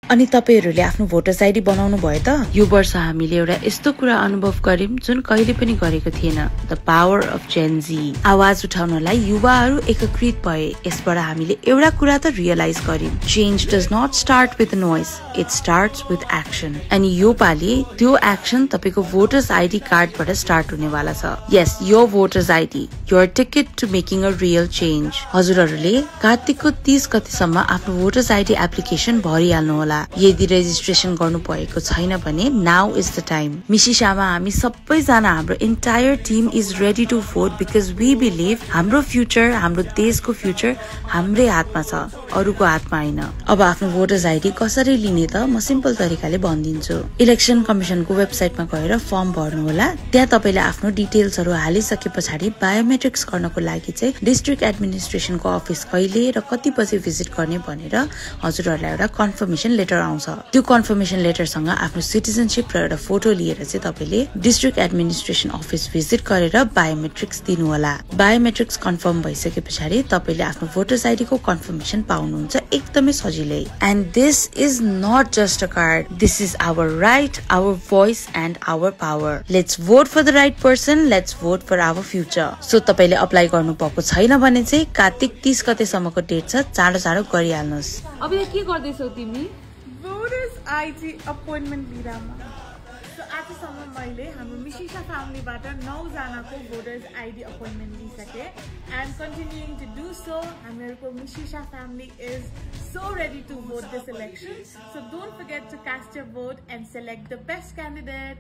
अनि तपाईहरुले आफ्नो भोटर्स आईडी बनाउनु भयो त? यो वर्ष हामीले एउटा यस्तो कुरा अनुभव गर्यौं जुन कहिले पनि गरेको थिएन, द पावर अफ जेन जी। आवाज उठाउनलाई युवाहरू एकत्रित भए। यसबाट हामीले एउटा कुरा त रियलाइज गर्यौं, change does not start with noise, it starts with action. अनि यो पालि त्यो एक्सन तपाईको भोटर्स आईडी कार्डबाट स्टार्ट हुनेवाला छ। Yes, your voters ID, your ticket to making a real change. हजुरहरूले कार्तिकको 30 गतेसम्म आफ्नो भोटर्स आईडी एप्लिकेसन भरिहाल्नु होला। यदि रेजिस्ट्रेसन गर्नु भएको छैन भने नाउ इज द टाइम। मिसिसामा हामी सबैजना, हाम्रो entire team is ready to vote because we believe हाम्रो फ्युचर, हाम्रो देशको फ्युचर हाम्रै हातमा छ, अरूको हातमा होइन। अब आफ्नो भोटर्स आईडी कसरी लिने त म सिम्पल तरिकाले भनिदिन्छु। इलेक्सन कमिसनको वेबसाइटमा गएर फर्म भर्नु होला। त्यहाँ तपाईले आफ्नो डिटेल्सहरू हालिसके पछाडि बायोमेट्रिक्स गर्नको लागि चाहिँ डिस्ट्रिक्ट एडमिनिस्ट्रेसनको अफिस कहिले र कति बजे भिजिट गर्ने भनेर हजुरहरूलाई एउटा कन्फर्मेसन लेटर आउँछ। त्यो कन्फर्मेसन लेटरसँग आफ्नो सिटिजनशिप र एउटा फोटो लिएर चाहिँ तपाईले डिस्ट्रिक्ट एडमिनिस्ट्रेसन अफिस भिजिट गरेर बायोमेट्रिक्स दिनु होला। बायोमेट्रिक्स कन्फर्म भइसके पछाडि तपाईले आफ्नो भोटर्स आईडी को कन्फर्मेसन पाउनुहुन्छ एकदमै सजिलै। And this is not just a card, this is our right, our voice and our power. Let's vote for the right person, let's vote for our future. So तपाईले apply गर्नु भएको छैन भने चाहिँ कार्तिक 30 गतेसम्मको डेट छ, चाँडो चाँडो गरिहाल्नुस्। अब के गर्दैछौ तिमी? भोटर्स आईडी अपोइन्टमेन्ट लिइरामा। सो आजसम्म मैले हाम्रो मिसिसा फ्यामिलीबाट 9 जनाको भोटर्स आईडी अपोइन्टमेन्ट लिइसके and continuing to do so. हामीहरूको मिसिसा family is so ready to vote this election. So don't forget to cast your vote and select the best candidate.